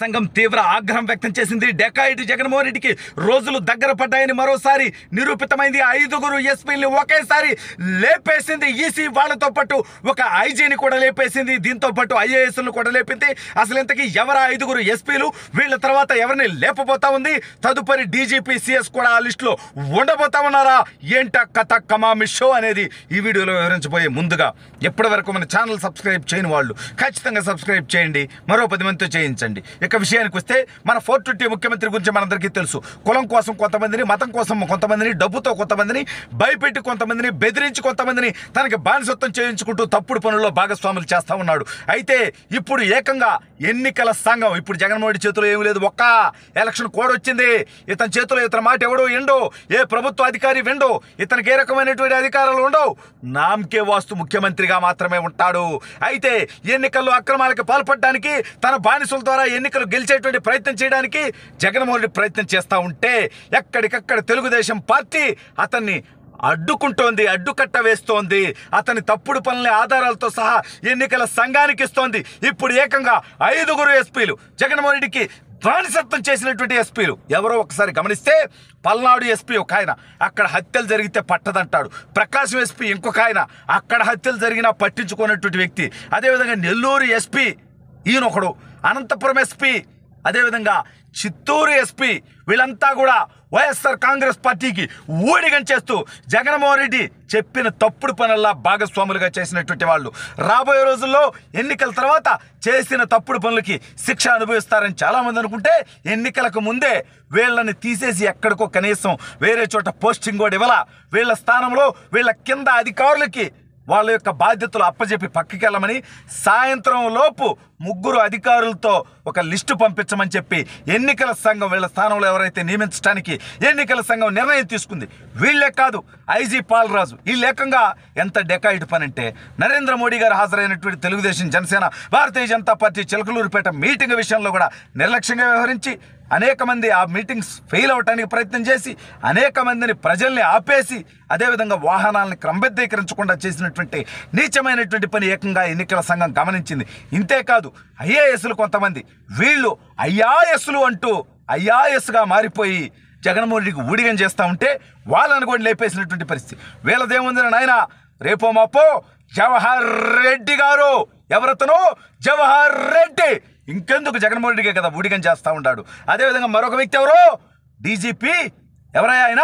సంఘం తీవ్ర ఆగ్రహం వ్యక్తం చేసింది. డెకాయిట్ జగన్మోహన్ రెడ్డికి రోజులు దగ్గర పడ్డాయని మరోసారి నిరూపితమైంది. 5 ఎస్పీల్ని ఒకేసారి లేపేసింది ఈసీ. వాళ్ళతో పాటు ఒక ఐజీని కూడా లేపేసింది. దీంతో పాటు ఐఏఎస్లను కూడా లేపింది. అసలు ఇంతకీ ఎవరా 5 ఎస్పీలు? వీళ్ళ తర్వాత ఎవరిని లేపబోతా ఉంది? తదుపరి డీజీపీ సిఎస్ కూడా ఆ లిస్టులో ఉండబోతా ఉన్నారా? ఏంట కథ కమామి షో అనేది ఈ వీడియోలో వివరించబోయే ముందుగా ఎప్పటి వరకు మన ఛానల్ సబ్స్క్రైబ్ చేయని వాళ్ళు ఖచ్చితంగా సబ్స్క్రైబ్ చేయండి, మరో 10 మందితో చేయించండి. ఇక విషయానికి వస్తే మన 420 ముఖ్యమంత్రి గురించి మనందరికీ తెలుసు. కులం కోసం కొంతమందిని, మతం కోసం కొంతమందిని, డబ్బుతో కొంతమందిని, భయపెట్టి కొంతమందిని, బెదిరించి కొంతమందిని తనకి బానిసత్వం చేయించుకుంటూ తప్పుడు పనుల్లో భాగస్వాములు చేస్తూ ఉన్నాడు. అయితే ఇప్పుడు ఏకంగా ఎన్నికల సంఘం, ఇప్పుడు జగన్మోహన్ రెడ్డి చేతిలో ఏమీ లేదు, ఒక్క ఎలక్షన్ కోడ్ వచ్చింది. ఇతని చేతిలో ఇతని మాట ఎవడో ఎండో, ఏ ప్రభుత్వ అధికారి వెండో, ఇతనికి ఏ రకమైనటువంటి అధికారాలు ఉండవు. నామకే వాస్తు ముఖ్యమంత్రిగా మాత్రమే ఉంటాడు. అయితే ఎన్నికల్లో అక్రమాలకు పాల్పడడానికి, తన బానిసల ద్వారా ఎన్నికలు గెలిచేటువంటి ప్రయత్నం చేయడానికి జగన్మోహన్ రెడ్డి ప్రయత్నం చేస్తూ ఉంటే ఎక్కడికక్కడ తెలుగుదేశం పార్టీ అతన్ని అడ్డుకుంటోంది, అడ్డుకట్ట వేస్తోంది. అతని తప్పుడు పనుల ఆధారాలతో సహా ఎన్నికల సంఘానికి ఇస్తోంది. ఇప్పుడు ఏకంగా 5 ఎస్పీలు జగన్మోహన్ రెడ్డికి బానిసత్వం చేసినటువంటి ఎస్పీలు ఎవరో ఒకసారి గమనిస్తే, పల్నాడు ఎస్పీ ఒక ఆయన, అక్కడ హత్యలు జరిగితే పట్టదంటాడు. ప్రకాశం ఎస్పీ ఇంకొక ఆయన, అక్కడ హత్యలు జరిగినా పట్టించుకున్నటువంటి వ్యక్తి. అదేవిధంగా నెల్లూరు ఎస్పీ ఈయనొకడు, అనంతపురం ఎస్పీ, అదేవిధంగా చిత్తూరు ఎస్పీ, వీళ్ళంతా కూడా వైఎస్ఆర్ కాంగ్రెస్ పార్టీకి ఊడిగం చేస్తూ జగన్మోహన్ రెడ్డి చెప్పిన తప్పుడు పనుల్లా భాగస్వాములుగా చేసినటువంటి వాళ్ళు. రాబోయే రోజుల్లో ఎన్నికల తర్వాత చేసిన తప్పుడు పనులకి శిక్ష అనుభవిస్తారని చాలామంది అనుకుంటే, ఎన్నికలకు ముందే వీళ్ళని తీసేసి ఎక్కడికో కనీసం వేరే చోట పోస్టింగ్ కూడా ఇవ్వాల. వీళ్ళ స్థానంలో వీళ్ళ కింద అధికారులకి వాళ్ళ యొక్క బాధ్యతలు అప్పచెప్పి పక్కకి వెళ్ళమని సాయంత్రం లోపు 3 అధికారులతో ఒక లిస్టు పంపించమని చెప్పి ఎన్నికల సంఘం వీళ్ళ స్థానంలో ఎవరైతే నియమించడానికి ఎన్నికల సంఘం నిర్ణయం తీసుకుంది. వీళ్ళే కాదు, ఐజీ పాలరాజు, ఈ లేకంగా ఎంత డెకాయిట్ పని అంటే, నరేంద్ర మోడీ గారు హాజరైనటువంటి తెలుగుదేశం, జనసేన, భారతీయ జనతా పార్టీ చిలకలూరుపేట మీటింగ్ విషయంలో కూడా నిర్లక్ష్యంగా వ్యవహరించి అనేక మంది ఆ మీటింగ్స్ ఫెయిల్ అవ్వడానికి ప్రయత్నం చేసి అనేక మందిని ప్రజల్ని ఆపేసి, అదేవిధంగా వాహనాలను క్రమబద్ధీకరించకుండా చేసినటువంటి నీచమైనటువంటి పని ఏకంగా ఎన్నికల సంఘం గమనించింది. ఇంతేకాదు ఐఏఎస్లు కొంతమంది, వీళ్ళు ఐఆర్ఎస్లు అంటూ ఐఆర్ఎస్గా మారిపోయి జగన్మోహన్ రెడ్డికి ఊడిగం చేస్తూ ఉంటే వాళ్ళని కూడా లేపేసినటువంటి పరిస్థితి. వీళ్ళదేముంది నాయన, రేపో మాపో జవహర్ రెడ్డి గారు, ఎవరతను జవహర్ రెడ్డి, ఇంకెందుకు జగన్మోహన్ రెడ్డికే కదా ఊడిగం చేస్తూ ఉన్నాడు. అదేవిధంగా మరొక వ్యక్తి ఎవరు, డీజీపీ, ఎవరయ్యా ఆయన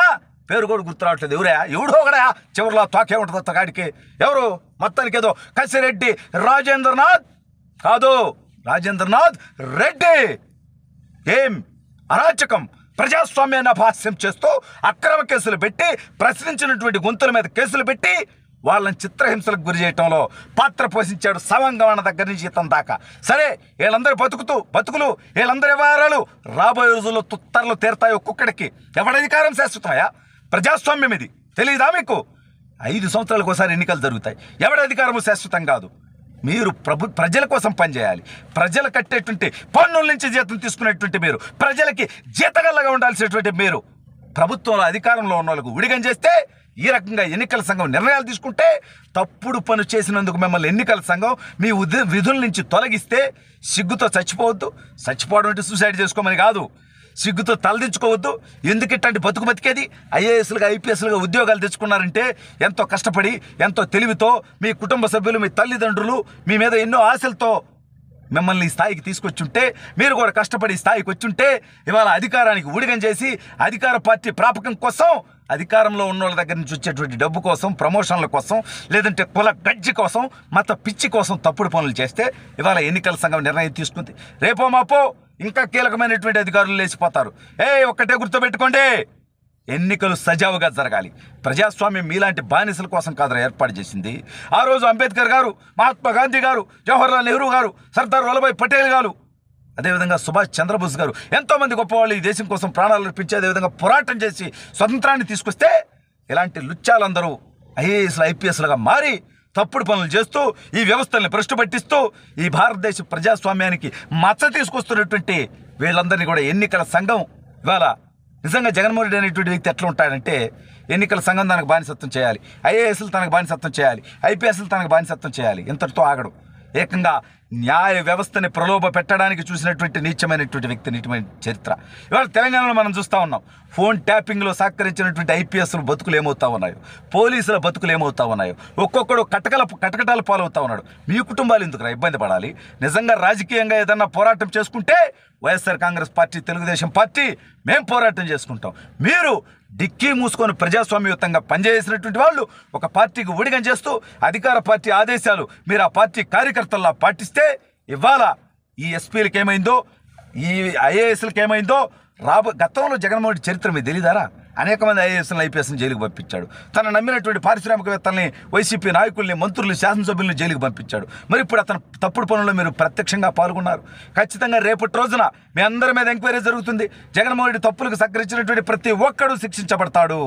పేరు కూడా గుర్తు రావట్లేదు, ఎవడో ఒకడా చివరిలో తోకే ఉంటుంది తగాడికి, ఎవరు మొత్తానికి ఏదో కసిరెడ్డి రాజేంద్రనాథ్ కాదు, రాజేంద్రనాథ్ రెడ్డి. ఏం అరాచకం, ప్రజాస్వామ్యాన్ని అపహాస్యం చేస్తూ అక్రమ కేసులు పెట్టి, ప్రశ్నించినటువంటి గొంతుల మీద కేసులు పెట్టి వాళ్ళని చిత్రహింసలకు గురి చేయటంలో పాత్ర పోషించాడు. సవంగమన దగ్గర నుంచి ఇతని దాకా. సరే, వీళ్ళందరూ బతుకులు, వీళ్ళందరి వ్యవహారాలు రాబోయే రోజుల్లో తుత్తరలు తీరుతాయి. ఒక్కొక్కడికి ఎవరి అధికారం శాశ్వతమయ్యా? ప్రజాస్వామ్యం ఇది తెలియదా మీకు? 5 సంవత్సరాలకు ఒకసారి ఎన్నికలు జరుగుతాయి. ఎవరి అధికారము శాశ్వతం కాదు. మీరు ప్రజల కోసం పనిచేయాలి. ప్రజలు కట్టేటువంటి పన్నుల నుంచి జీతం తీసుకునేటువంటి మీరు, ప్రజలకి జీతగల్లగా ఉండాల్సినటువంటి మీరు ప్రభుత్వంలో అధికారంలో ఉన్న వాళ్ళకు ఊడిగం చేస్తే, ఈ రకంగా ఎన్నికల సంఘం నిర్ణయాలు తీసుకుంటే, తప్పుడు పని చేసినందుకు మిమ్మల్ని ఎన్నికల సంఘం మీ విధుల నుంచి తొలగిస్తే సిగ్గుతో చచ్చిపోవద్దు. చచ్చిపోవడం అంటే సూసైడ్ చేసుకోమని కాదు, సిగ్గుతో తలదించుకోవద్దు. ఎందుకు ఇట్లాంటి బతికేది? ఐఏఎస్లుగా, ఐపీఎస్లుగా ఉద్యోగాలు తెచ్చుకున్నారంటే ఎంతో కష్టపడి, ఎంతో తెలివితో, మీ కుటుంబ సభ్యులు, మీ తల్లిదండ్రులు మీ మీద ఎన్నో ఆశలతో మిమ్మల్ని ఈ స్థాయికి తీసుకొచ్చుంటే, మీరు కూడా కష్టపడి ఈ స్థాయికి వచ్చుంటే, ఇవాళ అధికారానికి ఊడిగం చేసి అధికార పార్టీ ప్రాపకం కోసం, అధికారంలో ఉన్న వాళ్ళ దగ్గర నుంచి వచ్చేటువంటి డబ్బు కోసం, ప్రమోషన్ల కోసం, లేదంటే కుల గజ్జి కోసం, మత పిచ్చి కోసం తప్పుడు పనులు చేస్తే ఇవాళ ఎన్నికల సంఘం నిర్ణయం తీసుకుంది. రేపో మాపో ఇంకా కీలకమైనటువంటి అధికారులు లేచిపోతారు. ఒక్కటే గుర్తుపెట్టుకోండి, ఎన్నికలు సజావుగా జరగాలి. ప్రజాస్వామ్యం మీలాంటి బానిసల కోసం కాదు ఏర్పాటు చేసింది. ఆ రోజు అంబేద్కర్ గారు, మహాత్మా గాంధీ గారు, జవహర్లాల్ నెహ్రూ గారు, సర్దార్ వల్లభాయ్ పటేల్ గారు, అదేవిధంగా సుభాష్ చంద్రబోస్ గారు, ఎంతోమంది గొప్పవాళ్ళు ఈ దేశం కోసం ప్రాణాలు అర్పించి అదేవిధంగా పోరాటం చేసి స్వతంత్రాన్ని తీసుకొస్తే, ఇలాంటి లుచ్చాలందరూ ఐఏఎస్లు, ఐపీఎస్లుగా మారి తప్పుడు పనులు చేస్తూ ఈ వ్యవస్థల్ని భ్రష్టు పట్టిస్తూ ఈ భారతదేశ ప్రజాస్వామ్యానికి మచ్చ తీసుకొస్తున్నటువంటి వీళ్ళందరినీ కూడా ఎన్నికల సంఘం ఇవాళ నిజంగా జగన్మోహన్ రెడ్డి అనేటువంటి వ్యక్తి ఎట్లా ఉంటాడంటే, ఎన్నికల సంఘం తనకు బానిసత్వం చేయాలి, ఐఏఎస్లు తనకు బానిసత్వం చేయాలి, ఐపీఎస్లు తనకు బానిసత్వం చేయాలి. ఇంతటితో ఆగడు. ఏకంగా న్యాయ వ్యవస్థని ప్రలోభ పెట్టడానికి చూసినటువంటి నీచమైనటువంటి వ్యక్తి, నీచమైన చరిత్ర. ఇవాళ తెలంగాణలో మనం చూస్తూ ఉన్నాం. ఫోన్ ట్యాపింగ్లో సహకరించినటువంటి ఐపీఎస్ల బతుకులు ఏమవుతా ఉన్నాయో, పోలీసుల బతుకులు ఏమవుతా ఉన్నాయో, ఒక్కొక్కడు కటకటాలు పాలవుతా ఉన్నాడు. మీ కుటుంబాలు ఎందుకురా ఇబ్బంది పడాలి? నిజంగా రాజకీయంగా ఏదన్నా పోరాటం చేసుకుంటే వైఎస్ఆర్ కాంగ్రెస్ పార్టీ, తెలుగుదేశం పార్టీ మేము పోరాటం చేసుకుంటాం. మీరు డిక్కీ మూసుకొని ప్రజాస్వామ్యయుతంగా పనిచేసినటువంటి వాళ్ళు ఒక పార్టీకి ఊడిగం చేస్తూ అధికార పార్టీ ఆదేశాలు మీరు ఆ పార్టీ కార్యకర్తల్లా పాటిస్తే ఇవాళ ఈ ఎస్పీలకు ఏమైందో, ఈ ఐఏఎస్లకు ఏమైందో గతంలో జగన్మోహన్ రెడ్డి చరిత్ర మీకు తెలియదారా? అనేక మంది ఐఏఎస్లను ఐపీఎస్ని జైలుకు పంపించాడు. తను నమ్మినటువంటి పారిశ్రామికవేత్తల్ని, వైసీపీ నాయకుల్ని, మంత్రుల్ని, శాసనసభ్యుల్ని జైలుకు పంపించాడు. మరి ఇప్పుడు అతను తప్పుడు పనుల్లో మీరు ప్రత్యక్షంగా పాల్గొన్నారు. ఖచ్చితంగా రేపటి రోజున మీ అందరి మీద ఎంక్వైరీ జరుగుతుంది. జగన్మోహన్ రెడ్డి తప్పులకు సహకరించినటువంటి ప్రతి ఒక్కడూ శిక్షించబడతాడు.